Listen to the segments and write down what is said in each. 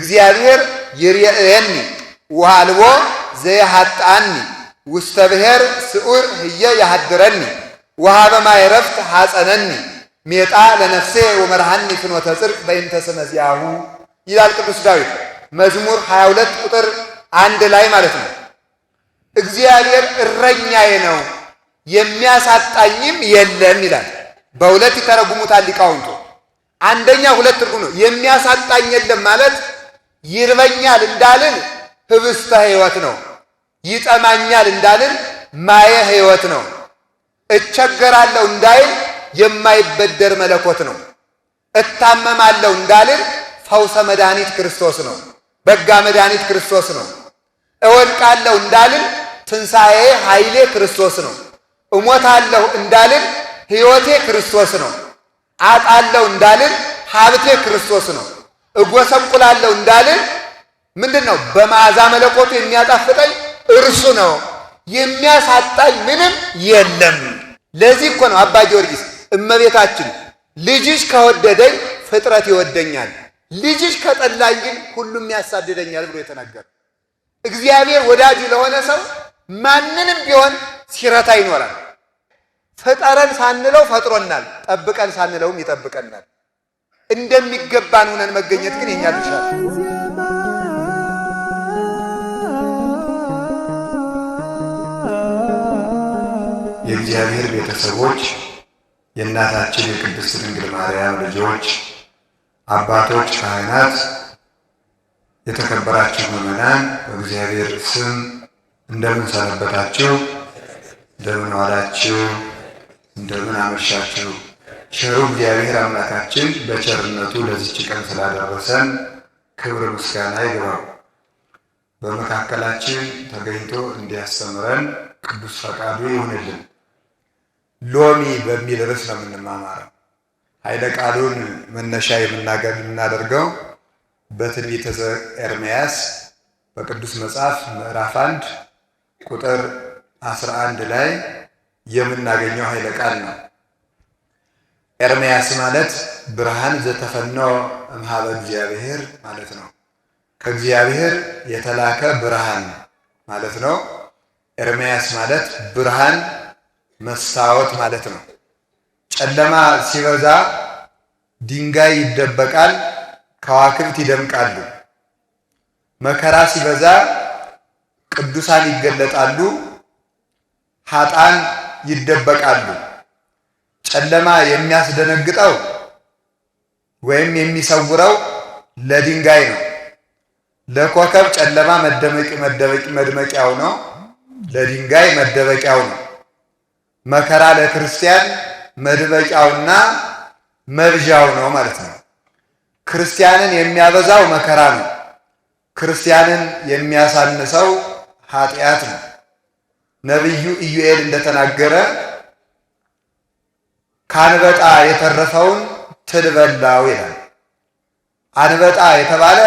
እግዚአብሔር ይርየኒ ወሃልቦ ዘየሐጣኒ ውስተ ብሔር ስዑር ህየ ያሐድረኒ ወሃበ ማዕረፍት ሐፀነኒ ሜጣ ለነፍሴ ወመርሃኒ ፍኖተ ጽድቅ በእንተ ስመ ዚአሁ ይላል ቅዱስ ዳዊት መዝሙር 22 ቁጥር 1 ላይ ማለት ነው። እግዚአብሔር እረኛዬ ነው የሚያሳጣኝም የለም ይላል። በሁለት ይተረጉሙታል ሊቃውንቱ። አንደኛ ሁለት ትርጉም ነው። የሚያሳጣኝ የለም ማለት ይርበኛል እንዳልን ህብስተ ሕይወት ነው። ይጠማኛል እንዳልን ማየ ሕይወት ነው። እቸገራለሁ እንዳይል የማይበደር መለኮት ነው። እታመማለሁ እንዳልን ፈውሰ መድኃኒት ክርስቶስ ነው። በጋ መድኃኒት ክርስቶስ ነው። እወድቃለሁ እንዳልን ትንሣኤ ኃይሌ ክርስቶስ ነው። እሞታለሁ እንዳልን ሕይወቴ ክርስቶስ ነው። አጣለሁ እንዳልን ሀብቴ ክርስቶስ ነው። እጎሰቁላለሁ እንዳልን ምንድን ነው? በመዓዛ መለኮቱ የሚያጣፍጠኝ እርሱ ነው። የሚያሳጣኝ ምንም የለም። ለዚህ እኮ ነው አባ ጊዮርጊስ እመቤታችን ልጅሽ ከወደደኝ ፍጥረት ይወደኛል፣ ልጅሽ ከጠላኝ ግን ሁሉም ያሳድደኛል ብሎ የተናገረ። እግዚአብሔር ወዳጁ ለሆነ ሰው ማንንም ቢሆን ሲረታ ይኖራል። ፍጠረን ሳንለው ፈጥሮናል፣ ጠብቀን ሳንለውም ይጠብቀናል። እንደሚገባን ሆነን መገኘት ግን የኛ ድርሻ ነው። የእግዚአብሔር ቤተሰቦች፣ የእናታችን የቅድስት ድንግል ማርያም ልጆች፣ አባቶች፣ ካህናት፣ የተከበራችሁ ምዕመናን በእግዚአብሔር ስም እንደምን ሰነበታችሁ? እንደምን ዋላችሁ? እንደምን አመሻችሁ? ቸሩ እግዚአብሔር አምላካችን በቸርነቱ ለዚች ቀን ስላደረሰን ክብር ምስጋና ይግባው። በመካከላችን ተገኝቶ እንዲያስተምረን ቅዱስ ፈቃዱ ይሁንልን። ሎሚ በሚል ርዕስ ነው የምንማማረው። ኃይለ ቃሉን መነሻ የምናደርገው በትንቢተ ኤርምያስ በቅዱስ መጽሐፍ ምዕራፍ 1 ቁጥር 11 ላይ የምናገኘው ኃይለ ቃል ነው። ኤርምያስ ማለት ብርሃን ዘተፈነወ እምኀበ እግዚአብሔር ማለት ነው። ከእግዚአብሔር የተላከ ብርሃን ማለት ነው። ኤርምያስ ማለት ብርሃን መስታወት ማለት ነው። ጨለማ ሲበዛ ድንጋይ ይደበቃል፣ ከዋክብት ይደምቃሉ። መከራ ሲበዛ ቅዱሳን ይገለጣሉ፣ ኃጥአን ይደበቃሉ። ጨለማ የሚያስደነግጠው ወይም የሚሰውረው ለድንጋይ ነው። ለኮከብ ጨለማ መድመቂያው ነው፣ ለድንጋይ መደበቂያው ነው። መከራ ለክርስቲያን መድበቂያውና መብዣው ነው ማለት ነው። ክርስቲያንን የሚያበዛው መከራ ነው። ክርስቲያንን የሚያሳንሰው ኃጢአት ነው። ነቢዩ ኢዩኤል እንደተናገረ ከአንበጣ የተረፈውን ትል በላው ይላል። አንበጣ የተባለ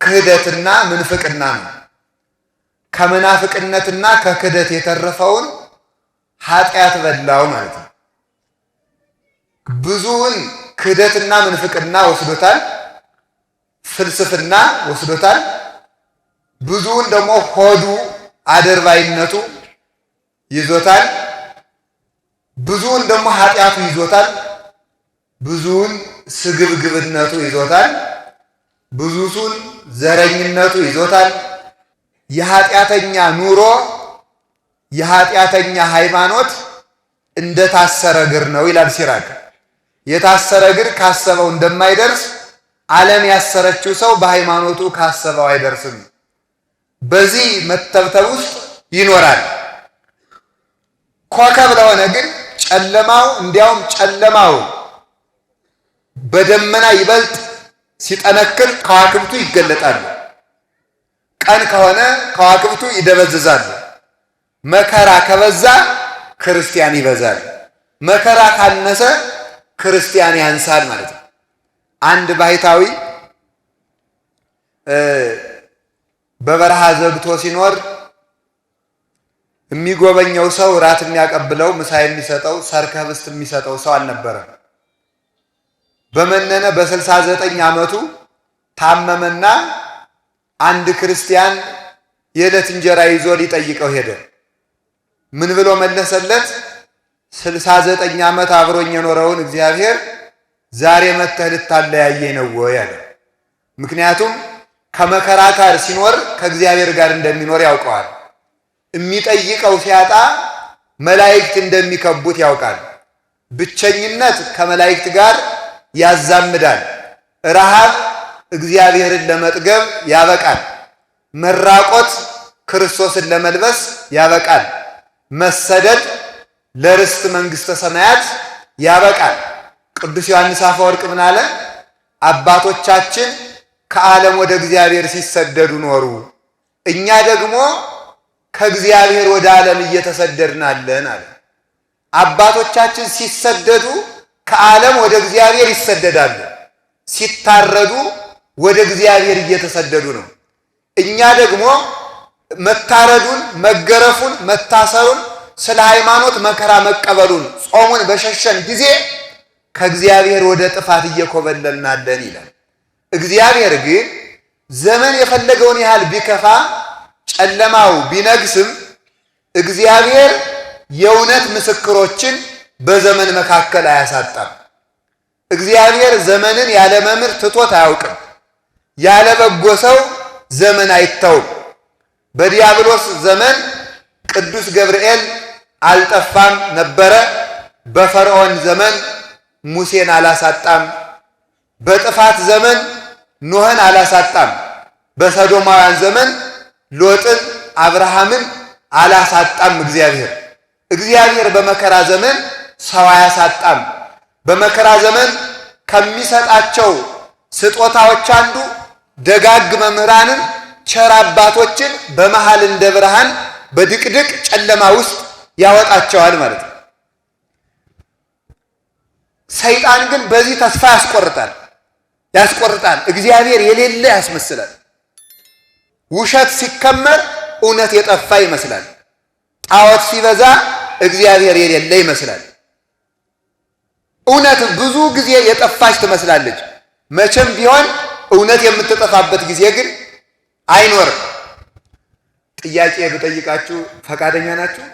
ክህደትና ምንፍቅና ነው። ከመናፍቅነትና ከክህደት የተረፈውን ኃጢአት በላው ማለት ነው። ብዙውን ክህደትና ምንፍቅና ወስዶታል፣ ፍልስፍና ወስዶታል። ብዙውን ደግሞ ሆዱ አደርባይነቱ ይዞታል። ብዙውን ደግሞ ኃጢአቱ ይዞታል። ብዙውን ስግብግብነቱ ይዞታል። ብዙውን ዘረኝነቱ ይዞታል። የኃጢአተኛ ኑሮ የኃጢአተኛ ሃይማኖት እንደታሰረ እግር ነው ይላል ሲራክ። የታሰረ እግር ካሰበው እንደማይደርስ ዓለም ያሰረችው ሰው በሃይማኖቱ ካሰበው አይደርስም። በዚህ መተብተብ ውስጥ ይኖራል። ኮከብ ለሆነ ግን ጨለማው እንዲያውም ጨለማው በደመና ይበልጥ ሲጠነክር ከዋክብቱ ይገለጣሉ። ቀን ከሆነ ከዋክብቱ ይደበዝዛሉ። መከራ ከበዛ ክርስቲያን ይበዛል። መከራ ካነሰ ክርስቲያን ያንሳል ማለት ነው። አንድ ባሕታዊ በበረሃ ዘግቶ ሲኖር የሚጎበኘው ሰው ራት የሚያቀብለው ምሳ የሚሰጠው ሠርከ ኅብስት የሚሰጠው ሰው አልነበረም። በመነነ በ69 ዓመቱ ታመመና አንድ ክርስቲያን የዕለት እንጀራ ይዞ ሊጠይቀው ሄደ። ምን ብሎ መለሰለት? 69 ዓመት አብሮኝ የኖረውን እግዚአብሔር ዛሬ መጥተህ ልታለያየኝ ነው ወይ አለ። ምክንያቱም ከመከራ ጋር ሲኖር ከእግዚአብሔር ጋር እንደሚኖር ያውቀዋል። የሚጠይቀው ሲያጣ መላእክት እንደሚከቡት ያውቃል። ብቸኝነት ከመላእክት ጋር ያዛምዳል። ረሃብ እግዚአብሔርን ለመጥገብ ያበቃል። መራቆት ክርስቶስን ለመልበስ ያበቃል። መሰደድ ለርስት መንግሥተ ሰማያት ያበቃል። ቅዱስ ዮሐንስ አፈወርቅ ምን አለ? አባቶቻችን ከዓለም ወደ እግዚአብሔር ሲሰደዱ ኖሩ፣ እኛ ደግሞ ከእግዚአብሔር ወደ ዓለም እየተሰደድናለን አለ። አባቶቻችን ሲሰደዱ ከዓለም ወደ እግዚአብሔር ይሰደዳሉ፣ ሲታረዱ ወደ እግዚአብሔር እየተሰደዱ ነው። እኛ ደግሞ መታረዱን፣ መገረፉን፣ መታሰሩን፣ ስለ ሃይማኖት መከራ መቀበሉን፣ ጾሙን በሸሸን ጊዜ ከእግዚአብሔር ወደ ጥፋት እየኮበለልናለን ይላል። እግዚአብሔር ግን ዘመን የፈለገውን ያህል ቢከፋ ጨለማው ቢነግስም እግዚአብሔር የእውነት ምስክሮችን በዘመን መካከል አያሳጣም። እግዚአብሔር ዘመንን ያለ መምህር ትቶት አያውቅም። ያለ በጎ ሰው ዘመን አይተውም። በዲያብሎስ ዘመን ቅዱስ ገብርኤል አልጠፋም ነበረ። በፈርዖን ዘመን ሙሴን አላሳጣም። በጥፋት ዘመን ኖህን አላሳጣም። በሰዶማውያን ዘመን ሎጥን፣ አብርሃምን አላሳጣም። እግዚአብሔር በመከራ ዘመን ሰው አያሳጣም። በመከራ ዘመን ከሚሰጣቸው ስጦታዎች አንዱ ደጋግ መምህራንን፣ ቸር አባቶችን በመሃል እንደ ብርሃን በድቅድቅ ጨለማ ውስጥ ያወጣቸዋል ማለት ነው። ሰይጣን ግን በዚህ ተስፋ ያስቆርጣል። እግዚአብሔር የሌለ ያስመስላል። ውሸት ሲከመር እውነት የጠፋ ይመስላል። ጣዖት ሲበዛ እግዚአብሔር የሌለ ይመስላል። እውነት ብዙ ጊዜ የጠፋች ትመስላለች። መቼም ቢሆን እውነት የምትጠፋበት ጊዜ ግን አይኖርም። ጥያቄ ብጠይቃችሁ ፈቃደኛ ናችሁ?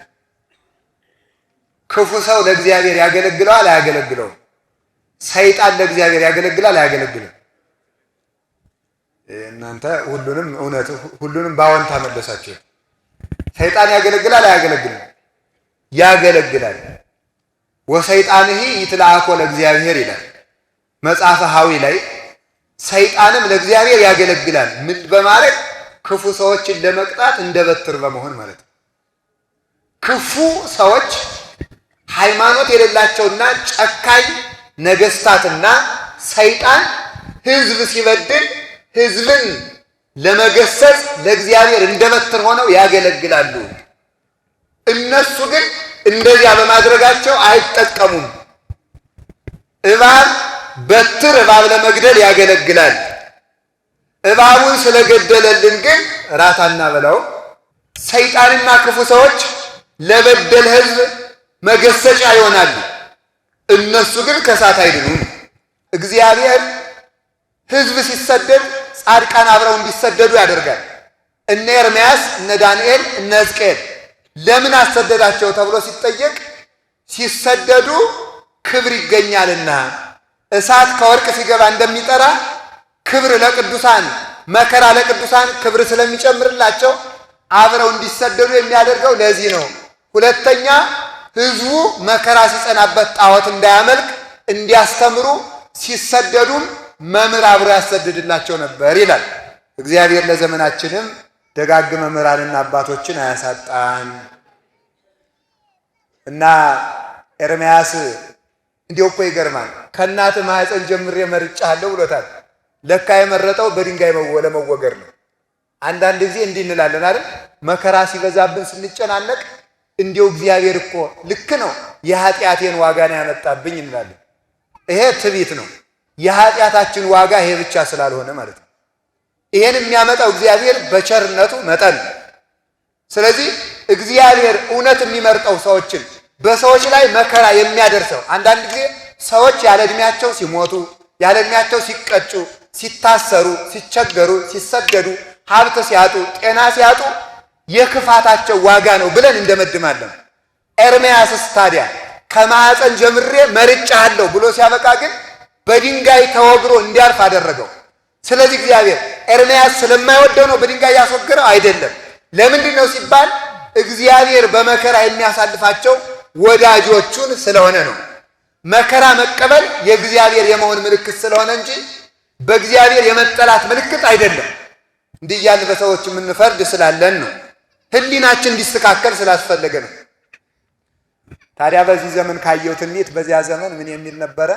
ክፉ ሰው ለእግዚአብሔር ያገለግለዋል አያገለግለውም? ሰይጣን ለእግዚአብሔር ያገለግላል አያገለግልም? እናንተ ሁሉንም በአዎንታ መለሳችሁ። ሰይጣን ያገለግላል አያገለግልም? ያገለግላል። ወሰይጣንህ ይትለአኮ ለእግዚአብሔር ይላል መጽሐፈ ሐዊ ላይ። ሰይጣንም ለእግዚአብሔር ያገለግላል። ምን በማለት? ክፉ ሰዎችን ለመቅጣት እንደ በትር በመሆን ማለት ነው። ክፉ ሰዎች ሃይማኖት የሌላቸውና ጨካኝ ነገስታትና ሰይጣን ሕዝብ ሲበድል ሕዝብን ለመገሰጽ ለእግዚአብሔር እንደ በትር ሆነው ያገለግላሉ። እነሱ ግን እንደዚያ በማድረጋቸው አይጠቀሙም። በትር እባብ ለመግደል ያገለግላል። እባቡን ስለገደለልን ግን ራት አናበላውም። ሰይጣንና ክፉ ሰዎች ለበደል ሕዝብ መገሰጫ ይሆናሉ። እነሱ ግን ከእሳት አይድኑም። እግዚአብሔር ሕዝብ ሲሰደድ ጻድቃን አብረው እንዲሰደዱ ያደርጋል። እነ ኤርምያስ፣ እነ ዳንኤል፣ እነ ሕዝቅኤል ለምን አሰደዳቸው ተብሎ ሲጠየቅ ሲሰደዱ ክብር ይገኛልና እሳት ከወርቅ ሲገባ እንደሚጠራ ክብር ለቅዱሳን መከራ ለቅዱሳን ክብር ስለሚጨምርላቸው አብረው እንዲሰደዱ የሚያደርገው ለዚህ ነው። ሁለተኛ ሕዝቡ መከራ ሲጸናበት ጣዖት እንዳያመልክ እንዲያስተምሩ ሲሰደዱም መምህር አብሮ ያሰድድላቸው ነበር ይላል። እግዚአብሔር ለዘመናችንም ደጋግ መምህራንና አባቶችን አያሳጣን እና ኤርምያስ እንዲያው እኮ ይገርማል። ከእናት ማኅፀን ጀምሬ መርጬሃለሁ ብሎታል። ለካ የመረጠው በድንጋይ ለመወገር ነው። አንዳንድ ጊዜ እንዲህ እንላለን አይደል? መከራ ሲበዛብን ስንጨናነቅ እንዲያው እግዚአብሔር እኮ ልክ ነው የኃጢአቴን ዋጋ ነው ያመጣብኝ እንላለን። ይሄ ትዕቢት ነው። የኃጢአታችን ዋጋ ይሄ ብቻ ስላልሆነ ማለት ነው። ይሄን የሚያመጣው እግዚአብሔር በቸርነቱ መጠን። ስለዚህ እግዚአብሔር እውነት የሚመርጠው ሰዎችን በሰዎች ላይ መከራ የሚያደርሰው አንዳንድ ጊዜ ሰዎች ያለ ዕድሜያቸው ሲሞቱ፣ ያለ ዕድሜያቸው ሲቀጩ፣ ሲታሰሩ፣ ሲቸገሩ፣ ሲሰደዱ፣ ሀብት ሲያጡ፣ ጤና ሲያጡ የክፋታቸው ዋጋ ነው ብለን እንደመድማለን። ኤርምያስስ ታዲያ ከማኅፀን ጀምሬ መርጬሃለሁ ብሎ ሲያበቃ ግን በድንጋይ ተወግሮ እንዲያልፍ አደረገው። ስለዚህ እግዚአብሔር ኤርምያስ ስለማይወደው ነው በድንጋይ ያስወገረው? አይደለም። ለምንድን ነው ሲባል እግዚአብሔር በመከራ የሚያሳልፋቸው ወዳጆቹን ስለሆነ ነው። መከራ መቀበል የእግዚአብሔር የመሆን ምልክት ስለሆነ እንጂ በእግዚአብሔር የመጠላት ምልክት አይደለም። እንዲህ እያልን በሰዎች የምንፈርድ ስላለን ነው። ሕሊናችን እንዲስተካከል ስላስፈለገ ነው። ታዲያ በዚህ ዘመን ካየው ትንቢት በዚያ ዘመን ምን የሚል ነበረ?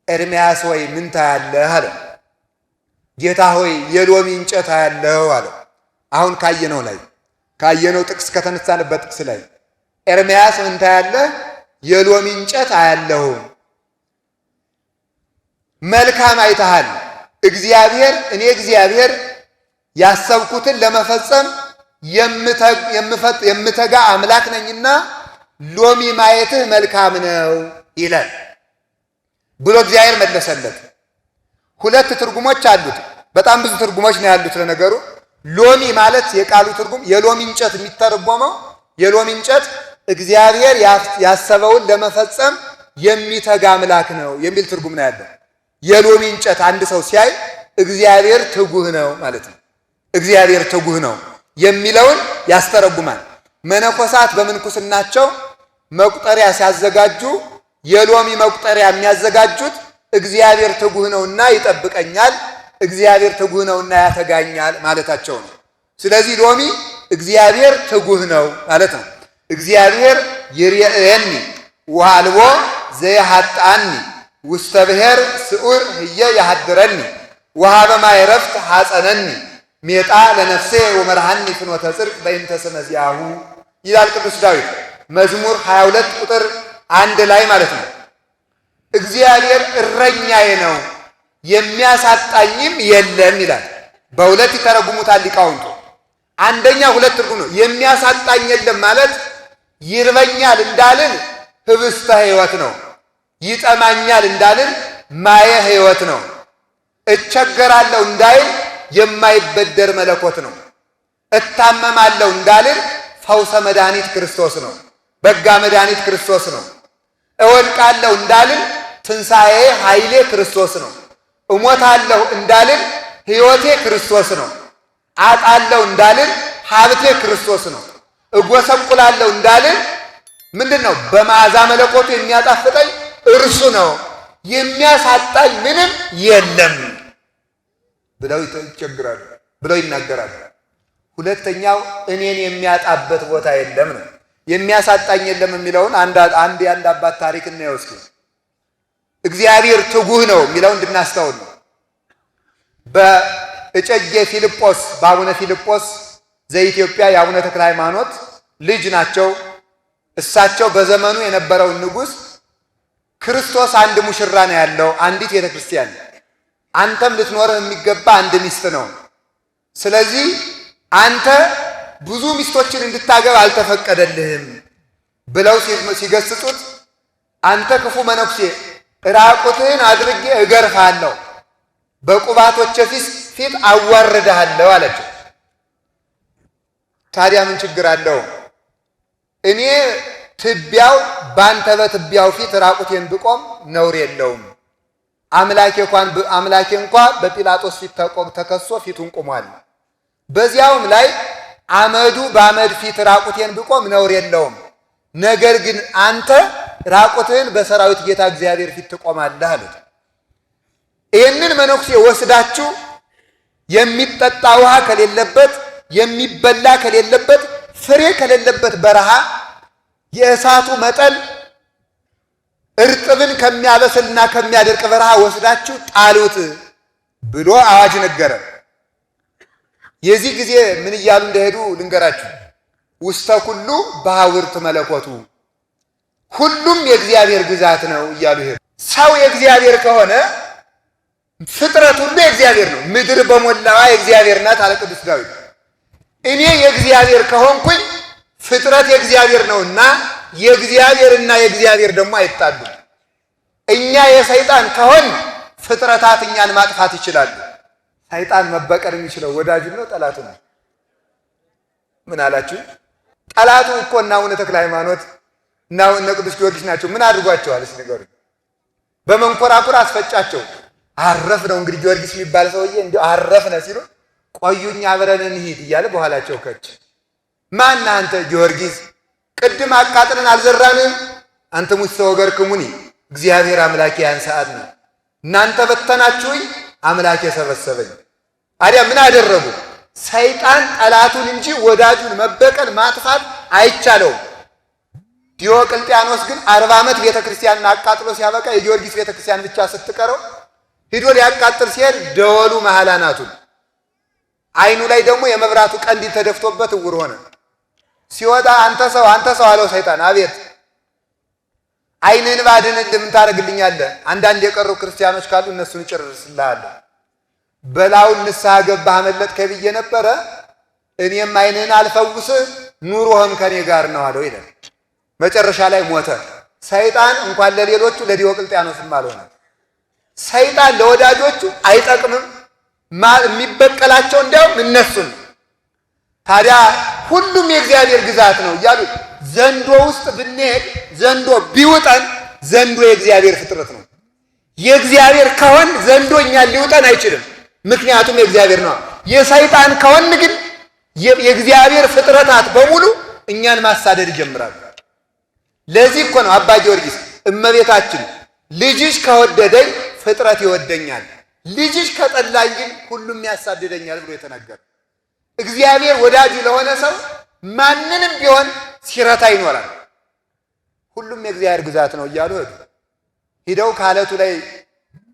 ኤርምያስ ሆይ ምን ታያለህ አለው። ጌታ ሆይ የሎሚ እንጨት አያለሁ አለው። አሁን ካየነው ጥቅስ ከተነሳንበት ጥቅስ ላይ ኤርምያስ ምን ታያለህ? የሎሚ እንጨት አያለሁ። መልካም አይተሃል። እኔ እግዚአብሔር ያሰብኩትን ለመፈጸም የምተጋ አምላክ ነኝና ሎሚ ማየትህ መልካም ነው ይላል ብሎ እግዚአብሔር መለሰለት። ሁለት ትርጉሞች አሉት። በጣም ብዙ ትርጉሞች ነው ያሉት ለነገሩ። ሎሚ ማለት የቃሉ ትርጉም የሎሚ እንጨት የሚተረጎመው የሎሚ እንጨት እግዚአብሔር ያሰበውን ለመፈጸም የሚተጋ አምላክ ነው የሚል ትርጉም ነው ያለው። የሎሚ እንጨት አንድ ሰው ሲያይ እግዚአብሔር ትጉህ ነው ማለት ነው። እግዚአብሔር ትጉህ ነው የሚለውን ያስተረጉማል። መነኮሳት በምንኩስናቸው መቁጠሪያ ሲያዘጋጁ የሎሚ መቁጠሪያ የሚያዘጋጁት እግዚአብሔር ትጉህ ነውና ይጠብቀኛል፣ እግዚአብሔር ትጉህ ነውና ያተጋኛል ማለታቸው ነው። ስለዚህ ሎሚ እግዚአብሔር ትጉህ ነው ማለት ነው። እግዚአብሔር ይርኤኒ ወአልቦ ዘየሐጣኒ ውስተ ብሔር ስዑር ህየ ያሐድረኒ ወሀበ ማየ ዕረፍት ሐፀነኒ ሜጣ ለነፍሴ ወመርሃኒ ፍኖተ ጽድቅ በእንተ ስመ ዚአሁ ይላል ቅዱስ ዳዊት መዝሙር 22 ቁጥር 1 ላይ ማለት ነው። እግዚአብሔር እረኛዬ ነው የሚያሳጣኝም የለም ይላል። በሁለት ይተረጉሙታል ሊቃውንቱ። አንደኛ ሁለት ትርጉም ነው። የሚያሳጣኝ የለም ማለት ይርበኛል እንዳልን ህብስተ ሕይወት ነው። ይጠማኛል እንዳልን ማየ ሕይወት ነው። እቸገራለሁ እንዳይል የማይበደር መለኮት ነው። እታመማለሁ እንዳልን ፈውሰ መድኃኒት ክርስቶስ ነው። በጋ መድኃኒት ክርስቶስ ነው። እወድቃለሁ እንዳልን ትንሣኤ ኃይሌ ክርስቶስ ነው። እሞታለሁ እንዳልን ሕይወቴ ክርስቶስ ነው። አጣለሁ እንዳልን ሀብቴ ክርስቶስ ነው። እጎሰቁላለሁ እንዳልን ምንድን ነው? በመዓዛ መለኮቱ የሚያጣፍጠኝ እርሱ ነው። የሚያሳጣኝ ምንም የለም ብለው ይቸግራሉ፣ ብለው ይናገራሉ። ሁለተኛው እኔን የሚያጣበት ቦታ የለም ነው። የሚያሳጣኝ የለም የሚለውን የአንድ አባት ታሪክ እናየው እስኪ። እግዚአብሔር ትጉህ ነው የሚለው እንድናስተውል ነው። በእጨጌ ፊልጶስ በአቡነ ፊልጶስ ዘኢትዮጵያ የአቡነ ተክለ ሃይማኖት ልጅ ናቸው። እሳቸው በዘመኑ የነበረውን ንጉሥ ክርስቶስ አንድ ሙሽራ ነው ያለው፣ አንዲት ቤተ ክርስቲያን፣ አንተም ልትኖርህ የሚገባ አንድ ሚስት ነው። ስለዚህ አንተ ብዙ ሚስቶችን እንድታገባ አልተፈቀደልህም ብለው ሲገስጹት አንተ ክፉ መነኩሴ ራቁትህን አድርጌ እገርፋለሁ፣ በቁባቶቼ ፊት አዋርድሃለሁ አላቸው። ታዲያ ምን ችግር አለው? እኔ ትቢያው ባንተ በትቢያው ፊት ራቁቴን ብቆም ነውር የለውም። አምላኬ እንኳ በጲላጦስ ፊት ተከሶ ፊቱን ቆሟል። በዚያውም ላይ አመዱ በአመድ ፊት ራቁቴን ብቆም ነውር የለውም። ነገር ግን አንተ ራቁትህን በሰራዊት ጌታ እግዚአብሔር ፊት ትቆማለህ አሉት። ይህንን መነኩሴ ወስዳችሁ የሚጠጣ ውሃ ከሌለበት፣ የሚበላ ከሌለበት፣ ፍሬ ከሌለበት በረሃ የእሳቱ መጠን እርጥብን ከሚያበስልና ከሚያደርቅ በረሃ ወስዳችሁ ጣሉት ብሎ አዋጅ ነገረ። የዚህ ጊዜ ምን እያሉ እንደሄዱ ልንገራችሁ። ውስተ ኩሉ በሐውርት መለኮቱ፣ ሁሉም የእግዚአብሔር ግዛት ነው እያሉ ሄዱ። ሰው የእግዚአብሔር ከሆነ ፍጥረት ሁሉ የእግዚአብሔር ነው። ምድር በሞላዋ የእግዚአብሔር ናት አለ ቅዱስ ዳዊት። እኔ የእግዚአብሔር ከሆንኩኝ ፍጥረት የእግዚአብሔር ነውና የእግዚአብሔርና የእግዚአብሔር ደግሞ አይጣሉም። እኛ የሰይጣን ከሆን ፍጥረታት እኛን ማጥፋት ይችላሉ። ሰይጣን መበቀል የሚችለው ወዳጁ ነው ጠላቱ ነው? ምን አላችሁ? ጠላቱ እኮ እና አቡነ ተክለ ሃይማኖት እና እነ ቅዱስ ጊዮርጊስ ናቸው። ምን አድርጓቸዋል? እስኪ ንገሩኝ። በመንኮራኩር አስፈጫቸው። አረፍ ነው እንግዲህ ጊዮርጊስ የሚባል ሰውዬ እንዲሁ አረፍነ ሲሉ ቆዩኝ አብረን እንሂድ እያለ በኋላቸው ከች። ማን አንተ ጊዮርጊስ? ቅድም አቃጥለን አልዘራንም? አንተ ሙሴ ወገርክሙኒ እግዚአብሔር አምላኬ ያን ሰዓት ነው እናንተ በተናችሁኝ አምላኬ ሰበሰበኝ። አዲያ ምን አደረጉ? ሰይጣን ጠላቱን እንጂ ወዳጁን መበቀል ማጥፋት አይቻለውም። ዲዮቅልጥያኖስ ግን 40 ዓመት ቤተክርስቲያንን አቃጥሎ ሲያበቃ የጊዮርጊስ ቤተክርስቲያን ብቻ ስትቀረው ሂዶ ሊያቃጥል ሲሄድ ደወሉ መሃል አናቱን፣ አይኑ ላይ ደግሞ የመብራቱ ቀንዲል ተደፍቶበት እውር ሆነ። ሲወጣ አንተ ሰው አለው ሰይጣን። አቤት። አይንህን ባድንልህ ምን ታደርግልኛለህ? አንዳንድ የቀሩ ክርስቲያኖች ካሉ እነሱን ጭርስልሃለሁ። በላውን ንስሐ ገባህ አመለጥከኝ ብዬ ነበረ፣ እኔም አይንህን አልፈውስህ ኑሮህም ከኔ ጋር ነው አለው ይላል። መጨረሻ ላይ ሞተ። ሰይጣን እንኳን ለሌሎቹ ለዲዮቅልጥያኖስም አልሆነ። ሰይጣን ለወዳጆቹ አይጠቅምም፣ የሚበቀላቸው እንዲያውም እነሱን። ታዲያ ሁሉም የእግዚአብሔር ግዛት ነው እያሉ ዘንዶ ውስጥ ብንሄድ ዘንዶ ቢውጠን ዘንዶ የእግዚአብሔር ፍጥረት ነው። የእግዚአብሔር ከሆን ዘንዶ እኛን ሊውጠን አይችልም፣ ምክንያቱም የእግዚአብሔር ነው። የሰይጣን ከሆን ግን የእግዚአብሔር ፍጥረታት በሙሉ እኛን ማሳደድ ይጀምራሉ። ለዚህ እኮ ነው አባ ጊዮርጊስ እመቤታችን ልጅሽ ከወደደኝ ፍጥረት ይወደኛል፣ ልጅሽ ከጠላኝ ግን ሁሉም ያሳድደኛል ብሎ የተናገረ። እግዚአብሔር ወዳጁ ለሆነ ሰው ማንንም ቢሆን ሲረታ ይኖራል። ሁሉም የእግዚአብሔር ግዛት ነው እያሉ ሄደው ከአለቱ ላይ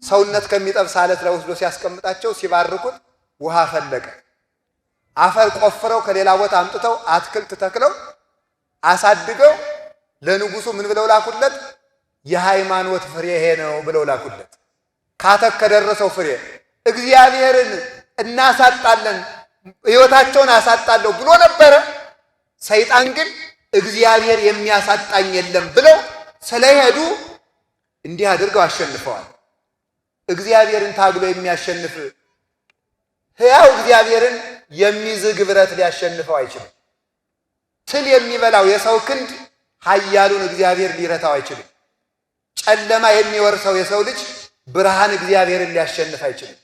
ሰውነት ከሚጠብስ አለት ላይ ወስዶ ሲያስቀምጣቸው ሲባርኩት ውሃ ፈለቀ። አፈር ቆፍረው ከሌላ ቦታ አምጥተው አትክልት ተክለው አሳድገው ለንጉሱ ምን ብለው ላኩለት? የሃይማኖት ፍሬ ይሄ ነው ብለው ላኩለት። ካተክ ከደረሰው ፍሬ እግዚአብሔርን እናሳጣለን ሕይወታቸውን አሳጣለሁ ብሎ ነበረ። ሰይጣን ግን እግዚአብሔር የሚያሳጣኝ የለም ብለው ስለሄዱ እንዲህ አድርገው አሸንፈዋል። እግዚአብሔርን ታግሎ የሚያሸንፍ ሕያው እግዚአብሔርን የሚዝግ ብረት ሊያሸንፈው አይችልም። ትል የሚበላው የሰው ክንድ ኃያሉን እግዚአብሔር ሊረታው አይችልም። ጨለማ የሚወርሰው የሰው ልጅ ብርሃን እግዚአብሔርን ሊያሸንፍ አይችልም።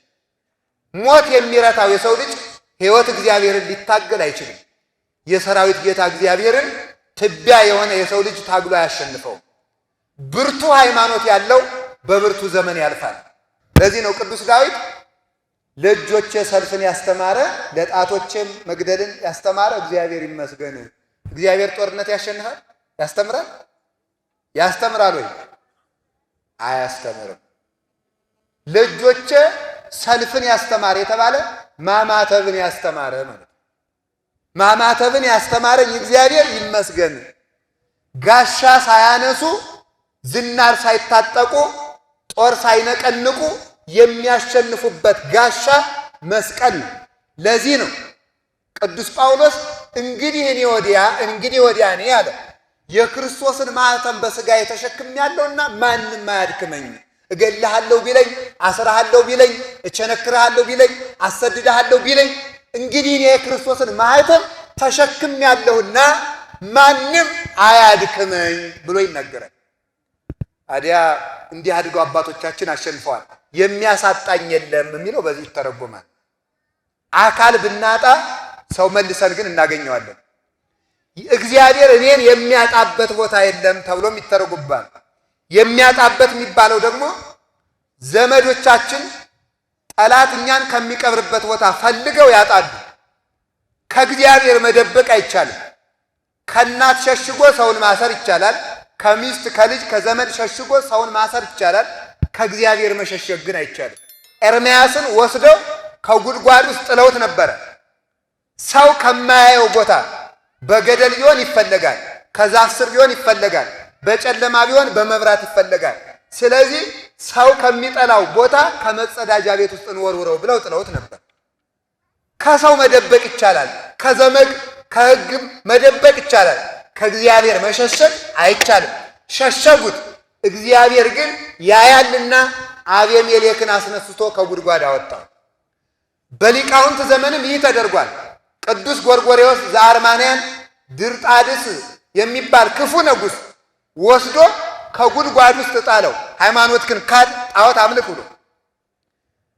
ሞት የሚረታው የሰው ልጅ ሕይወት እግዚአብሔርን ሊታገል አይችልም። የሰራዊት ጌታ እግዚአብሔርን ትቢያ የሆነ የሰው ልጅ ታግሎ አያሸንፈውም። ብርቱ ሃይማኖት ያለው በብርቱ ዘመን ያልፋል። ለዚህ ነው ቅዱስ ዳዊት ለእጆቼ ሰልፍን ያስተማረ ለጣቶቼም መግደልን ያስተማረ እግዚአብሔር ይመስገን። እግዚአብሔር ጦርነት ያሸንፋል? ያስተምራል? ያስተምራል ወይ? አያስተምርም። ለእጆቼ ሰልፍን ያስተማረ የተባለ ማማተብን ያስተማረ ማለት ማማተብን ያስተማረኝ እግዚአብሔር ይመስገን። ጋሻ ሳያነሱ ዝናር ሳይታጠቁ ጦር ሳይነቀንቁ የሚያሸንፉበት ጋሻ መስቀል ነው። ለዚህ ነው ቅዱስ ጳውሎስ እንግዲህ ወዲያ እኔ ያለ የክርስቶስን ማኅተም በሥጋ የተሸክሜያለሁና ማንም አያድክመኝ። እገልሃለሁ ቢለኝ፣ አስራሃለሁ ቢለኝ፣ እቸነክርሃለሁ ቢለኝ፣ አሰድድሃለሁ ቢለኝ እንግዲህ እኔ የክርስቶስን ማኅተም ተሸክሜያለሁና ማንም አያድክመኝ ብሎ ይናገራል። ታዲያ እንዲህ አድርገው አባቶቻችን አሸንፈዋል። የሚያሳጣኝ የለም የሚለው በዚህ ይተረጎማል። አካል ብናጣ ሰው መልሰን ግን እናገኘዋለን። እግዚአብሔር እኔን የሚያጣበት ቦታ የለም ተብሎም ይተረጎማል። የሚያጣበት የሚባለው ደግሞ ዘመዶቻችን ጠላት እኛን ከሚቀብርበት ቦታ ፈልገው ያጣሉ። ከእግዚአብሔር መደበቅ አይቻልም። ከእናት ሸሽጎ ሰውን ማሰር ይቻላል። ከሚስት ከልጅ ከዘመድ ሸሽጎ ሰውን ማሰር ይቻላል። ከእግዚአብሔር መሸሸግ ግን አይቻልም። ኤርምያስን ወስደው ከጉድጓድ ውስጥ ጥለውት ነበረ። ሰው ከማያየው ቦታ በገደል ቢሆን ይፈለጋል፣ ከዛፍ ስር ቢሆን ይፈለጋል፣ በጨለማ ቢሆን በመብራት ይፈለጋል። ስለዚህ ሰው ከሚጠላው ቦታ ከመጸዳጃ ቤት ውስጥ እንወርውረው ብለው ጥለውት ነበር። ከሰው መደበቅ ይቻላል፣ ከዘመድ ከሕግም መደበቅ ይቻላል። ከእግዚአብሔር መሸሸግ አይቻልም። ሸሸጉት። እግዚአብሔር ግን ያያልና አቤሜሌክን አስነስቶ ከጉድጓድ አወጣው። በሊቃውንት ዘመንም ይህ ተደርጓል። ቅዱስ ጎርጎርዮስ ዘአርማንያን ድርጣድስ የሚባል ክፉ ንጉሥ ወስዶ ከጉድጓድ ውስጥ ጣለው። ሃይማኖትህን ካድ፣ ጣዖት አምልክ ብሎ።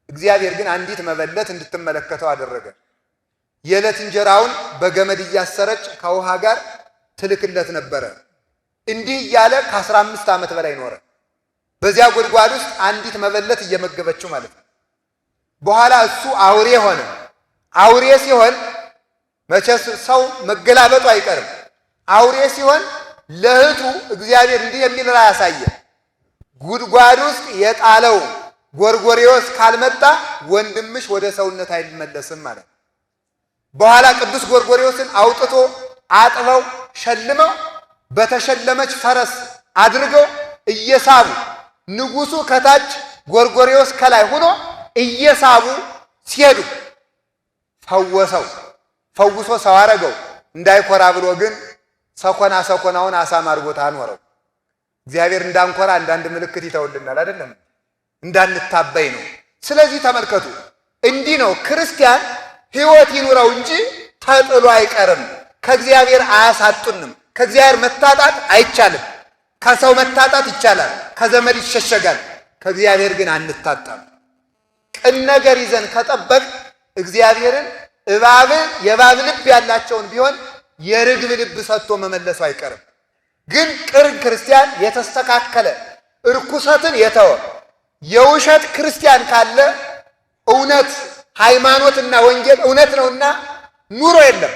እግዚአብሔር ግን አንዲት መበለት እንድትመለከተው አደረገ። የዕለት እንጀራውን በገመድ እያሰረች ከውሃ ጋር ትልክለት ነበረ። እንዲህ እያለ ከ15 ዓመት በላይ ኖረ። በዚያ ጉድጓድ ውስጥ አንዲት መበለት እየመገበችው ማለት ነው። በኋላ እሱ አውሬ ሆነ። አውሬ ሲሆን መቼስ ሰው መገላበጡ አይቀርም። አውሬ ሲሆን ለእህቱ እግዚአብሔር እንዲህ የሚል ራእይ ያሳየ፣ ጉድጓድ ውስጥ የጣለው ጎርጎርዮስ ካልመጣ ወንድምሽ ወደ ሰውነት አይመለስም ማለት ነው። በኋላ ቅዱስ ጎርጎርዮስን አውጥቶ አጥበው ሸልመው በተሸለመች ፈረስ አድርገው እየሳቡ ንጉሱ ከታች ጎርጎርዮስ ከላይ ሆኖ እየሳቡ ሲሄዱ ፈውሶ ሰው አረገው። እንዳይኮራ ብሎ ግን ሰኮናውን አሳማ አድርጎት አኖረው። እግዚአብሔር እንዳንኮራ አንዳንድ ምልክት ይተውልናል አይደለም? እንዳንታበይ ነው። ስለዚህ ተመልከቱ፣ እንዲህ ነው ክርስቲያን ሕይወት ይኑረው እንጂ ተጥሎ አይቀርም። ከእግዚአብሔር አያሳጡንም። ከእግዚአብሔር መታጣት አይቻልም። ከሰው መታጣት ይቻላል፣ ከዘመድ ይሸሸጋል። ከእግዚአብሔር ግን አንታጣም። ቅን ነገር ይዘን ከጠበቅ እግዚአብሔርን የእባብ ልብ ያላቸውን ቢሆን የርግብ ልብ ሰጥቶ መመለሱ አይቀርም። ግን ቅን ክርስቲያን የተስተካከለ እርኩሰትን የተወ የውሸት ክርስቲያን ካለ እውነት ሃይማኖትና ወንጌል እውነት ነውና ኑሮ የለም።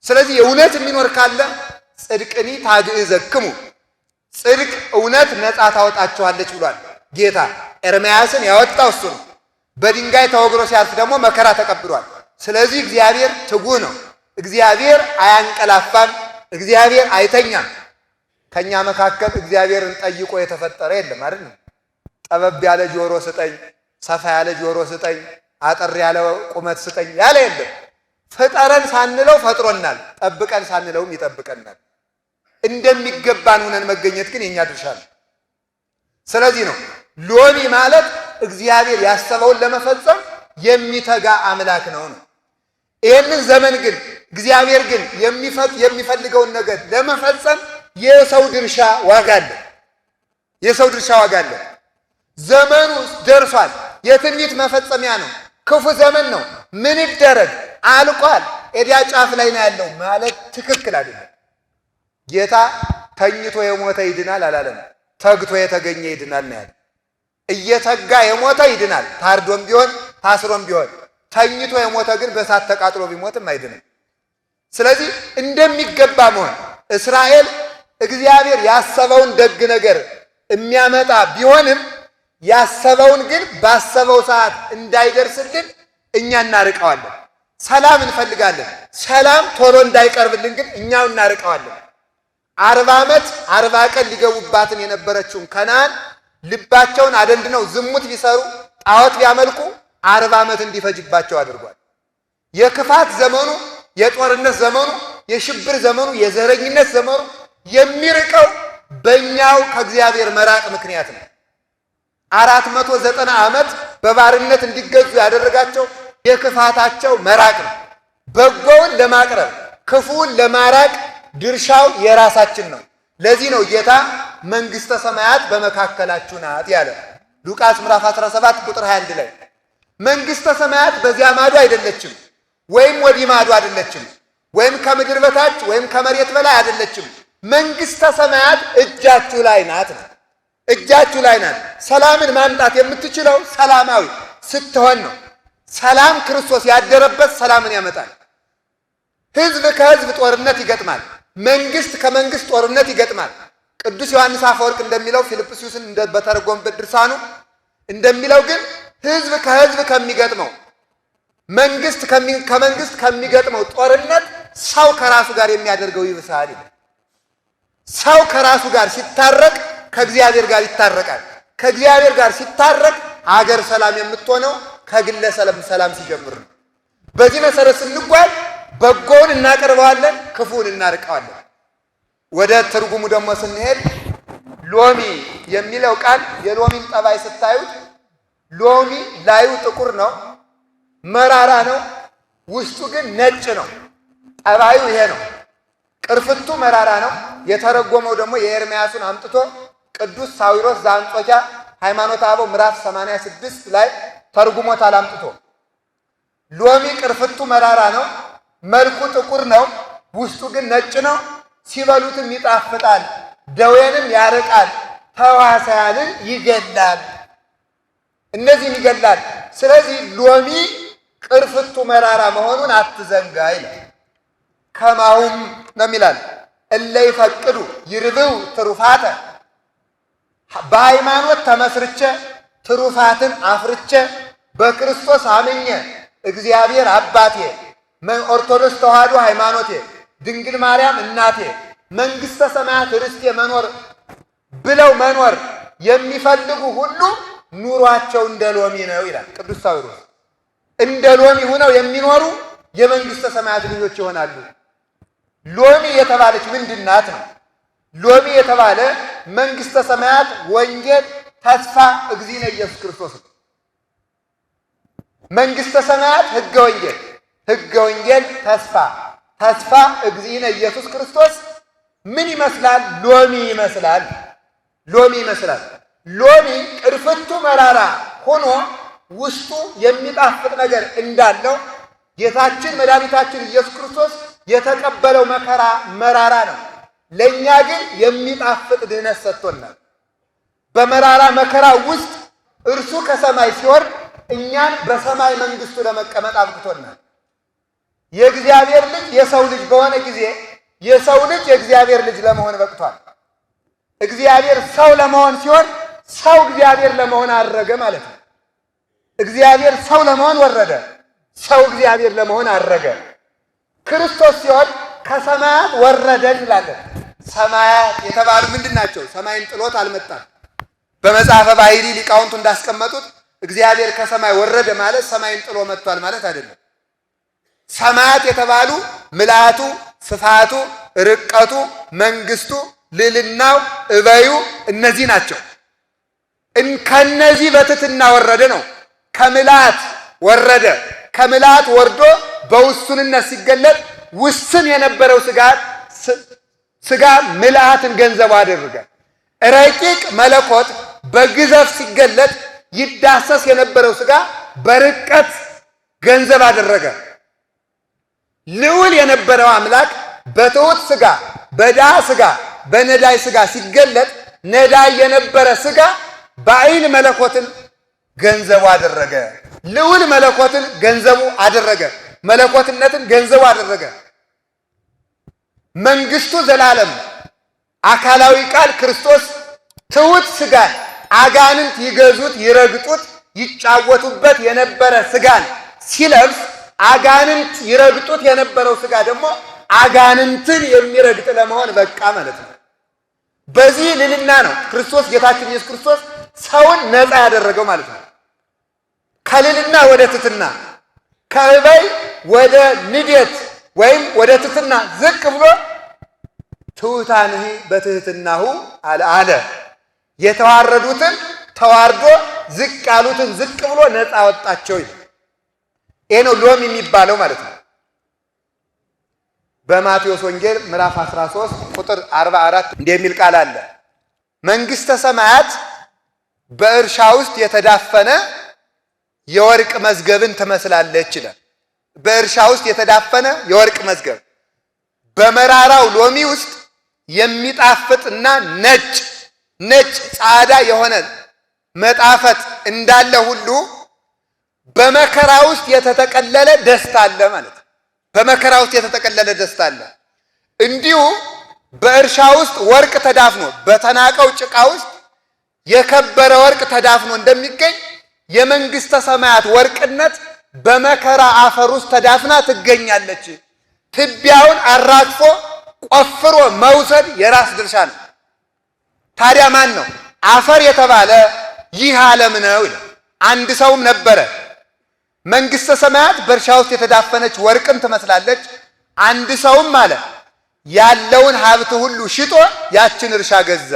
ስለዚህ የእውነት የሚኖር ካለ ጽድቅኒ ታግዕዘክሙ፣ ጽድቅ እውነት ነፃ ታወጣችኋለች ብሏል ጌታ። ኤርምያስን ያወጣው እሱ ነው። በድንጋይ ተወግሮ ሲያልፍ ደግሞ መከራ ተቀብሏል። ስለዚህ እግዚአብሔር ትጉህ ነው። እግዚአብሔር አያንቀላፋም። እግዚአብሔር አይተኛም። ከኛ መካከል እግዚአብሔርን ጠይቆ የተፈጠረ የለም አይደል? ጠበብ ያለ ጆሮ ስጠኝ፣ ሰፋ ያለ ጆሮ ስጠኝ፣ አጠር ያለ ቁመት ስጠኝ ያለ የለም። ፍጠረን ሳንለው ፈጥሮናል፣ ጠብቀን ሳንለውም ይጠብቀናል። እንደሚገባን ሆነን መገኘት ግን የኛ ድርሻ ነው። ስለዚህ ነው ሎሚ ማለት እግዚአብሔር ያሰበውን ለመፈጸም የሚተጋ አምላክ ነው። ይህንን ዘመን ግን እግዚአብሔር ግን የሚፈልገውን ነገር ለመፈጸም የሰው ድርሻ ዋጋ አለ። የሰው ድርሻ ዋጋ አለ። ዘመኑ ደርሷል። የትንቢት መፈጸሚያ ነው። ክፉ ዘመን ነው። ምን ይደረግ? አልቋል። ኤዲያ ጫፍ ላይ ነው ያለው ማለት ትክክል አይደለም። ጌታ ተኝቶ የሞተ ይድናል አላለም። ተግቶ የተገኘ ይድናል ነው ያለው። እየተጋ የሞተ ይድናል፣ ታርዶም ቢሆን ታስሮም ቢሆን። ተኝቶ የሞተ ግን በእሳት ተቃጥሎ ቢሞትም አይድንም። ስለዚህ እንደሚገባ መሆን እስራኤል እግዚአብሔር ያሰበውን ደግ ነገር የሚያመጣ ቢሆንም ያሰበውን ግን ባሰበው ሰዓት እንዳይደርስልን እኛ እናርቀዋለን። ሰላም እንፈልጋለን። ሰላም ቶሎ እንዳይቀርብልን ግን እኛው እናርቀዋለን። 40 ዓመት 40 ቀን ሊገቡባትን የነበረችውን ከነዓን ልባቸውን አደንድነው ዝሙት ቢሰሩ ጣዖት ቢያመልኩ 40 ዓመት እንዲፈጅባቸው አድርጓል። የክፋት ዘመኑ፣ የጦርነት ዘመኑ፣ የሽብር ዘመኑ፣ የዘረኝነት ዘመኑ የሚርቀው በእኛው ከእግዚአብሔር መራቅ ምክንያት ነው። 490 ዓመት በባርነት እንዲገዙ ያደረጋቸው የክፋታቸው መራቅ ነው። በጎውን ለማቅረብ ክፉውን ለማራቅ ድርሻው የራሳችን ነው። ለዚህ ነው ጌታ መንግሥተ ሰማያት በመካከላችሁ ናት ያለ ሉቃስ ምዕራፍ 17 ቁጥር 21 ላይ። መንግሥተ ሰማያት በዚያ ማዶ አይደለችም፣ ወይም ወዲህ ማዶ አይደለችም፣ ወይም ከምድር በታች ወይም ከመሬት በላይ አይደለችም። መንግሥተ ሰማያት እጃችሁ ላይ ናት ነው። እጃችሁ ላይ ናት። ሰላምን ማምጣት የምትችለው ሰላማዊ ስትሆን ነው። ሰላም ክርስቶስ ያደረበት ሰላምን ያመጣል። ሕዝብ ከሕዝብ ጦርነት ይገጥማል። መንግስት ከመንግስት ጦርነት ይገጥማል። ቅዱስ ዮሐንስ አፈወርቅ እንደሚለው ፊልጵስዩስን በተረጎመበት ድርሳኑ እንደሚለው ግን ሕዝብ ከሕዝብ ከሚገጥመው መንግስት ከመንግስት ከሚገጥመው ጦርነት ሰው ከራሱ ጋር የሚያደርገው ይብሳል። ሰው ከራሱ ጋር ሲታረቅ ከእግዚአብሔር ጋር ይታረቃል። ከእግዚአብሔር ጋር ሲታረቅ አገር ሰላም የምትሆነው ከግለሰብ ሰላም ሲጀምር ነው። በዚህ መሰረት ስንጓዝ በጎውን እናቀርበዋለን፣ ክፉን እናርቀዋለን። ወደ ትርጉሙ ደግሞ ስንሄድ ሎሚ የሚለው ቃል የሎሚን ጠባይ ስታዩት ሎሚ ላዩ ጥቁር ነው፣ መራራ ነው፣ ውስጡ ግን ነጭ ነው። ጠባዩ ይሄ ነው። ቅርፍቱ መራራ ነው። የተረጎመው ደግሞ የኤርምያስን አምጥቶ ቅዱስ ሳዊሮስ ዘአንጾኪያ ሃይማኖተ አበው ምዕራፍ 86 ላይ ተርጉሞታል አምጥቶ። ሎሚ ቅርፍቱ መራራ ነው፣ መልኩ ጥቁር ነው፣ ውስጡ ግን ነጭ ነው። ሲበሉትም ይጣፍጣል፣ ደዌንም ያርቃል፣ ተዋሳያንን ይገላል። እነዚህን ይገላል። ስለዚህ ሎሚ ቅርፍቱ መራራ መሆኑን አትዘንጋ ይላል። ከማሁም ነው የሚላል እለ ይፈቅዱ ይርብው ትሩፋተ፣ በሃይማኖት ተመስርቼ ትሩፋትን አፍርቼ በክርስቶስ አምኜ እግዚአብሔር አባቴ፣ ኦርቶዶክስ ተዋሕዶ ሃይማኖቴ፣ ድንግል ማርያም እናቴ፣ መንግሥተ ሰማያት ርስቴ መኖር ብለው መኖር የሚፈልጉ ሁሉ ኑሯቸው እንደ ሎሚ ነው ይላል ቅዱስ ሳዊሮስ። እንደ ሎሚ ሆነው የሚኖሩ የመንግሥተ ሰማያት ልጆች ይሆናሉ። ሎሚ የተባለች ምንድን ናት ነው? ሎሚ የተባለ መንግሥተ ሰማያት ወንጌል ተስፋ እግዚእነ ኢየሱስ ክርስቶስ ነው። መንግሥተ ሰማያት ሕገ ወንጌል፣ ሕገ ወንጌል ተስፋ፣ ተስፋ እግዚእነ ኢየሱስ ክርስቶስ ምን ይመስላል? ሎሚ ይመስላል። ሎሚ ይመስላል። ሎሚ ቅርፍቱ መራራ ሆኖ ውስጡ የሚጣፍጥ ነገር እንዳለው ጌታችን መድኃኒታችን ኢየሱስ ክርስቶስ የተቀበለው መከራ መራራ ነው። ለእኛ ግን የሚጣፍጥ ድህነት ሰጥቶናል። በመራራ መከራ ውስጥ እርሱ ከሰማይ ሲወርድ እኛን በሰማይ መንግሥቱ ለመቀመጥ አብቅቶናል። የእግዚአብሔር ልጅ የሰው ልጅ በሆነ ጊዜ የሰው ልጅ የእግዚአብሔር ልጅ ለመሆን በቅቷል። እግዚአብሔር ሰው ለመሆን ሲሆን ሰው እግዚአብሔር ለመሆን አረገ ማለት ነው። እግዚአብሔር ሰው ለመሆን ወረደ፣ ሰው እግዚአብሔር ለመሆን አረገ። ክርስቶስ ሲሆን ከሰማያት ወረደ እንላለን። ሰማያት የተባሉ ምንድን ናቸው? ሰማይን ጥሎት አልመጣም። በመጽሐፈ ባሕሪ ሊቃውንቱ እንዳስቀመጡት እግዚአብሔር ከሰማይ ወረደ ማለት ሰማይን ጥሎ መጥቷል ማለት አይደለም። ሰማያት የተባሉ ምልአቱ፣ ስፋቱ፣ ርቀቱ፣ መንግስቱ፣ ልዕልናው፣ እበዩ እነዚህ ናቸው። ከነዚህ በትሕትና ወረደ ነው። ከምልአት ወረደ። ከምልአት ወርዶ በውሱንነት ሲገለጥ ውስን የነበረው ስጋ ምልአትን ገንዘቡ አደረገ። ረቂቅ መለኮት በግዘፍ ሲገለጥ ይዳሰስ የነበረው ስጋ በርቀት ገንዘብ አደረገ። ልዑል የነበረው አምላክ በትሑት ስጋ፣ በድሃ ስጋ፣ በነዳይ ስጋ ሲገለጥ ነዳይ የነበረ ስጋ በአይን መለኮትን ገንዘቡ አደረገ። ልዑል መለኮትን ገንዘቡ አደረገ። መለኮትነትን ገንዘቡ አደረገ። መንግስቱ ዘላለም አካላዊ ቃል ክርስቶስ ትሑት ስጋን አጋንንት ይገዙት፣ ይረግጡት፣ ይጫወቱበት የነበረ ስጋን ሲለብስ አጋንንት ይረግጡት የነበረው ስጋ ደግሞ አጋንንትን የሚረግጥ ለመሆን በቃ ማለት ነው። በዚህ ልዕልና ነው ክርስቶስ ጌታችን ኢየሱስ ክርስቶስ ሰውን ነፃ ያደረገው ማለት ነው። ከልዕልና ወደ ትሕትና፣ ከእበይ ወደ ንዴት ወይም ወደ ትሕትና ዝቅ ብሎ ትሑታንህ በትሕትናሁ አለ። የተዋረዱትን ተዋርዶ ዝቅ ያሉትን ዝቅ ብሎ ነፃ ወጣቸው። ይሄ ነው ሎሚ የሚባለው ማለት ነው። በማቴዎስ ወንጌል ምዕራፍ 13 ቁጥር 44 እንዲህ የሚል ቃል አለ። መንግሥተ ሰማያት በእርሻ ውስጥ የተዳፈነ የወርቅ መዝገብን ትመስላለች ይላል። በእርሻ ውስጥ የተዳፈነ የወርቅ መዝገብ በመራራው ሎሚ ውስጥ የሚጣፍጥና ነጭ ጻዕዳ የሆነ መጣፈጥ እንዳለ ሁሉ በመከራ ውስጥ የተጠቀለለ ደስታ አለ ማለት ነው። በመከራ ውስጥ የተጠቀለለ ደስታ አለ። እንዲሁ በእርሻ ውስጥ ወርቅ ተዳፍኖ በተናቀው ጭቃ ውስጥ የከበረ ወርቅ ተዳፍኖ እንደሚገኝ የመንግሥተ ሰማያት ወርቅነት በመከራ አፈር ውስጥ ተዳፍና ትገኛለች። ትቢያውን አራግፎ ቆፍሮ መውሰድ የራስ ድርሻ ነው። ታዲያ ማን ነው? አፈር የተባለ ይህ ዓለም ነው ይላል። አንድ ሰውም ነበረ። መንግሥተ ሰማያት በእርሻ ውስጥ የተዳፈነች ወርቅን ትመስላለች። አንድ ሰውም አለ ያለውን ሀብት ሁሉ ሽጦ ያችን እርሻ ገዛ።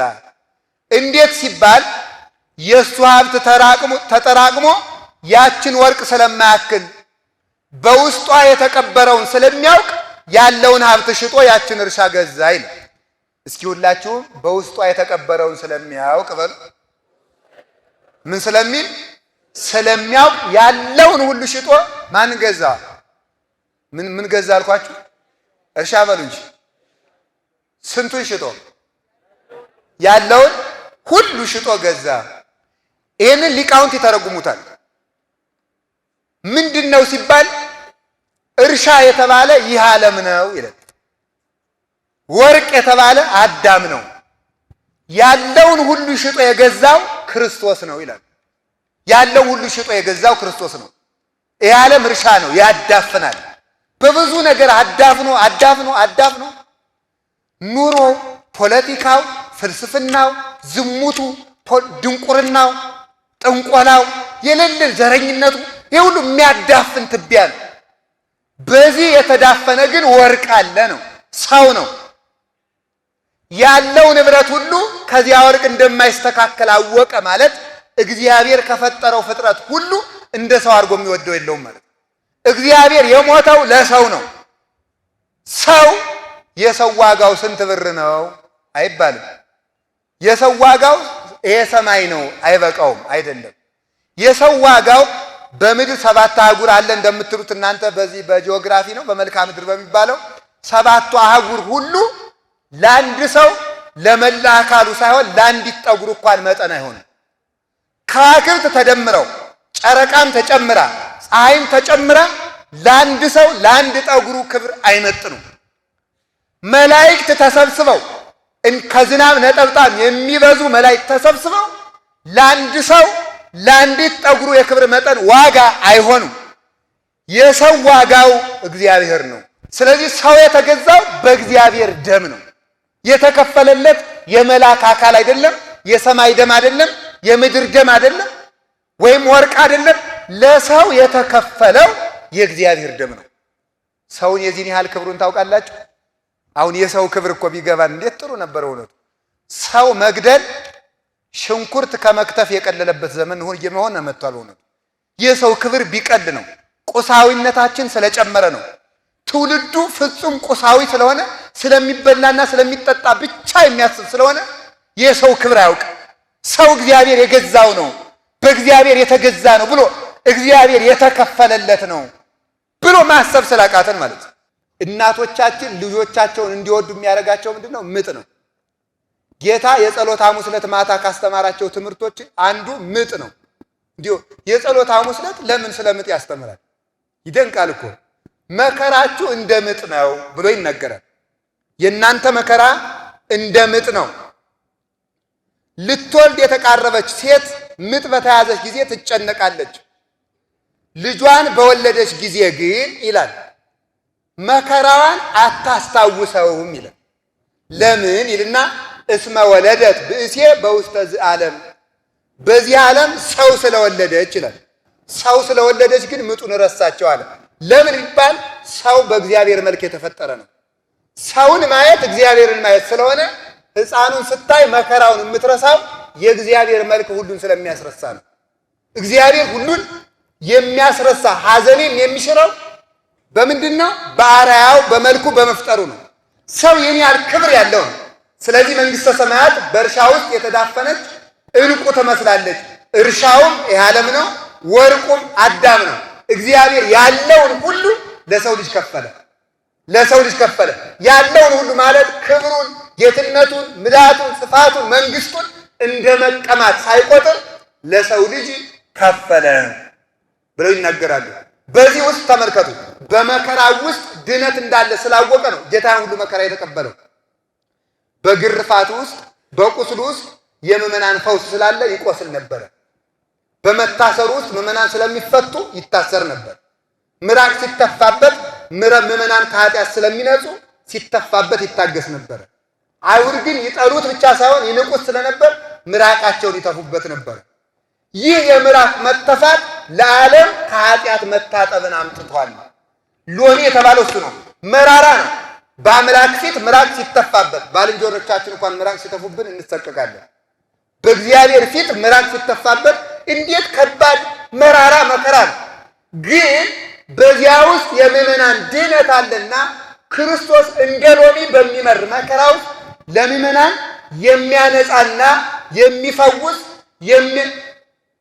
እንዴት ሲባል የእሱ ሀብት ተጠራቅሞ ያችን ወርቅ ስለማያክል በውስጧ የተቀበረውን ስለሚያውቅ ያለውን ሀብት ሽጦ ያችን እርሻ ገዛ ይላል። እስኪ ሁላችሁም በውስጧ የተቀበረውን ስለሚያውቅ በሉ። ምን ስለሚል? ስለሚያውቅ ያለውን ሁሉ ሽጦ ማን ገዛ? ምን ገዛ አልኳችሁ? እርሻ በሉ እንጂ። ስንቱን ሽጦ? ያለውን ሁሉ ሽጦ ገዛ። ይህንን ሊቃውንት ይተረጉሙታል። ምንድን ነው ሲባል እርሻ የተባለ ይህ ዓለም ነው ይላል። ወርቅ የተባለ አዳም ነው። ያለውን ሁሉ ሽጦ የገዛው ክርስቶስ ነው ይላል። ያለው ሁሉ ሽጦ የገዛው ክርስቶስ ነው። ይህ ዓለም እርሻ ነው፣ ያዳፍናል። በብዙ ነገር አዳፍኖ ኑሮ፣ ፖለቲካው፣ ፍልስፍናው፣ ዝሙቱ፣ ድንቁርናው፣ ጥንቆላው፣ የሌለል ዘረኝነቱ ይህ ሁሉ የሚያዳፍን ትቢያ ነው። በዚህ የተዳፈነ ግን ወርቅ አለ ነው፣ ሰው ነው። ያለው ንብረት ሁሉ ከዚያ ወርቅ እንደማይስተካከል አወቀ ማለት እግዚአብሔር ከፈጠረው ፍጥረት ሁሉ እንደ ሰው አድርጎ የሚወደው የለውም ማለት። እግዚአብሔር የሞተው ለሰው ነው። ሰው የሰው ዋጋው ስንት ብር ነው አይባልም። የሰው ዋጋው ይሄ ሰማይ ነው አይበቃውም፣ አይደለም። የሰው ዋጋው በምድር 7 አህጉር አለ እንደምትሉት እናንተ በዚህ በጂኦግራፊ ነው በመልክዓ ምድር በሚባለው 7ቱ አህጉር ሁሉ ለአንድ ሰው ለመላ አካሉ ሳይሆን ለአንዲት ጠጉር እንኳን መጠን አይሆንም። ከዋክብት ተደምረው ጨረቃም ተጨምራ ፀሐይም ተጨምራ ለአንድ ሰው ለአንድ ጠጉሩ ክብር አይመጥኑም። መላእክት ተሰብስበው ከዝናብ ነጠብጣብ የሚበዙ መላእክት ተሰብስበው ለአንድ ሰው ለአንዲት ጠጉሩ የክብር መጠን ዋጋ አይሆኑም። የሰው ዋጋው እግዚአብሔር ነው። ስለዚህ ሰው የተገዛው በእግዚአብሔር ደም ነው። የተከፈለለት የመላክ አካል አይደለም፣ የሰማይ ደም አይደለም፣ የምድር ደም አይደለም፣ ወይም ወርቅ አይደለም። ለሰው የተከፈለው የእግዚአብሔር ደም ነው። ሰውን የዚህን ያህል ክብሩን ታውቃላችሁ? አሁን የሰው ክብር እኮ ቢገባን እንዴት ጥሩ ነበር እውነቱ። ሰው መግደል ሽንኩርት ከመክተፍ የቀለለበት ዘመን እየሆነ መጥቷል እውነቱ። የሰው ክብር ቢቀል ነው። ቁሳዊነታችን ስለጨመረ ነው። ትውልዱ ፍጹም ቁሳዊ ስለሆነ ስለሚበላና ስለሚጠጣ ብቻ የሚያስብ ስለሆነ የሰው ክብር አያውቅ። ሰው እግዚአብሔር የገዛው ነው፣ በእግዚአብሔር የተገዛ ነው ብሎ እግዚአብሔር የተከፈለለት ነው ብሎ ማሰብ ስላቃተን ማለት ነው። እናቶቻችን ልጆቻቸውን እንዲወዱ የሚያደርጋቸው ምንድን ነው? ምጥ ነው። ጌታ የጸሎት ሐሙስ ዕለት ማታ ካስተማራቸው ትምህርቶች አንዱ ምጥ ነው። እንዲሁ የጸሎት ሐሙስ ዕለት ለምን ስለ ምጥ ያስተምራል? ይደንቃል እኮ። መከራችሁ እንደ ምጥ ነው ብሎ ይነገራል። የእናንተ መከራ እንደ ምጥ ነው። ልትወልድ የተቃረበች ሴት ምጥ በተያዘች ጊዜ ትጨነቃለች። ልጇን በወለደች ጊዜ ግን ይላል መከራዋን አታስታውሰውም ይላል። ለምን ይልና እስመ ወለደት ብእሴ በውስተ ዘዓለም፣ በዚህ ዓለም ሰው ስለወለደች ይላል። ሰው ስለወለደች ግን ምጡን ረሳቸው አለ። ለምን ይባል? ሰው በእግዚአብሔር መልክ የተፈጠረ ነው። ሰውን ማየት እግዚአብሔርን ማየት ስለሆነ ሕፃኑን ስታይ መከራውን የምትረሳው የእግዚአብሔር መልክ ሁሉን ስለሚያስረሳ ነው። እግዚአብሔር ሁሉን የሚያስረሳ ሐዘኔን የሚሽረው በምንድን ነው? በአርአያው በመልኩ በመፍጠሩ ነው። ሰው የኔ ያህል ክብር ያለው ነው። ስለዚህ መንግሥተ ሰማያት በእርሻ ውስጥ የተዳፈነች ዕንቁ ትመስላለች። እርሻውም ይህ ዓለም ነው፣ ወርቁም አዳም ነው። እግዚአብሔር ያለውን ሁሉ ለሰው ልጅ ከፈለ። ለሰው ልጅ ከፈለ። ያለውን ሁሉ ማለት ክብሩን፣ ጌትነቱን፣ ምልአቱን፣ ጽፋቱን፣ መንግስቱን እንደ መቀማት ሳይቆጥር ለሰው ልጅ ከፈለ ብለው ይናገራሉ። በዚህ ውስጥ ተመልከቱ፣ በመከራ ውስጥ ድነት እንዳለ ስላወቀ ነው ጌታ ሁሉ መከራ የተቀበለው። በግርፋቱ ውስጥ በቁስሉ ውስጥ የምዕመናን ፈውስ ስላለ ይቆስል ነበረ። በመታሰሩ ውስጥ ምዕመናን ስለሚፈቱ ይታሰር ነበር። ምራቅ ሲተፋበት ምዕመናን ከኃጢአት ስለሚነጹ ሲተፋበት ይታገስ ነበር። አይሁድ ግን ይጠሉት ብቻ ሳይሆን ይንቁት ስለነበር ምራቃቸውን ይተፉበት ነበር። ይህ የምራቅ መተፋት ለዓለም ከኃጢአት መታጠብን አምጥቷል። ሎሚ የተባለው እሱ ነው። መራራ ነው። በአምላክ ፊት ምራቅ ሲተፋበት፣ ባልንጀሮቻችን እንኳን ምራቅ ሲተፉብን እንሰቀቃለን። በእግዚአብሔር ፊት ምራቅ ሲተፋበት እንዴት ከባድ መራራ መከራ ነው። ግን በዚያ ውስጥ የምዕመናን ድነት አለና ክርስቶስ እንደ ሎሚ በሚመር መከራ ውስጥ ለምዕመናን የሚያነጻና የሚፈውስ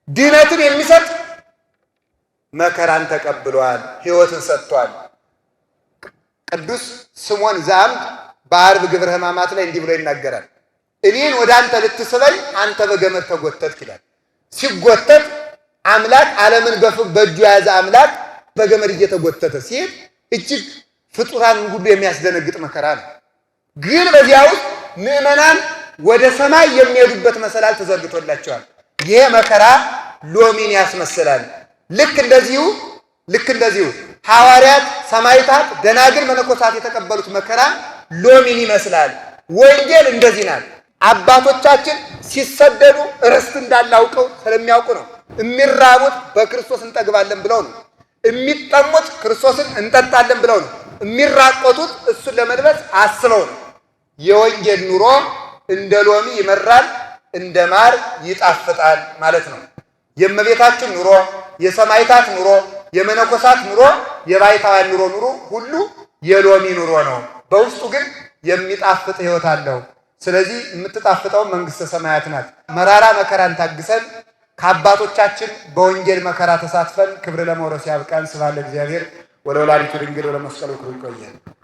ድነትን የሚሰጥ መከራን ተቀብሏል፣ ሕይወትን ሰጥቷል። ቅዱስ ስምዖን ዘአምድ በዓርብ ግብረ ሕማማት ላይ እንዲህ ብሎ ይናገራል። እኔን ወደ አንተ ልትስበኝ አንተ በገመድ ተጎተትክ ይላል። ሲጎተት አምላክ ዓለምን በእጁ የያዘ አምላክ በገመድ እየተጎተተ ሲሄድ እጅግ ፍጡራንን ሁሉ የሚያስደነግጥ መከራ ነው። ግን በዚያ ውስጥ ምዕመናን ወደ ሰማይ የሚሄዱበት መሰላል ተዘርግቶላቸዋል። ይሄ መከራ ሎሚን ያስመስላል። ልክ እንደዚሁ ሐዋርያት፣ ሰማዕታት፣ ደናግል፣ መነኮሳት የተቀበሉት መከራ ሎሚን ይመስላል። ወንጌል እንደዚህ ናት። አባቶቻችን ሲሰደዱ ርስት እንዳላውቀው ስለሚያውቁ ነው። የሚራቡት በክርስቶስ እንጠግባለን ብለው ነው። የሚጠሙት ክርስቶስን እንጠጣለን ብለው ነው። የሚራቆቱት እሱን ለመልበስ አስበው ነው። የወንጌል ኑሮ እንደ ሎሚ ይመራል፣ እንደ ማር ይጣፍጣል ማለት ነው። የእመቤታችን ኑሮ፣ የሰማዕታት ኑሮ፣ የመነኮሳት ኑሮ፣ የባይታውያን ኑሮ ሁሉ የሎሚ ኑሮ ነው። በውስጡ ግን የሚጣፍጥ ሕይወት አለው። ስለዚህ የምትጣፍጠው መንግሥተ ሰማያት ናት። መራራ መከራን ታግሰን ከአባቶቻችን በወንጌል መከራ ተሳትፈን ክብር ለመውረስ ያብቃን። ስብሐት ለእግዚአብሔር ወለወላዲቱ ድንግል ወለመስቀሉ ክቡር። ይቆየን።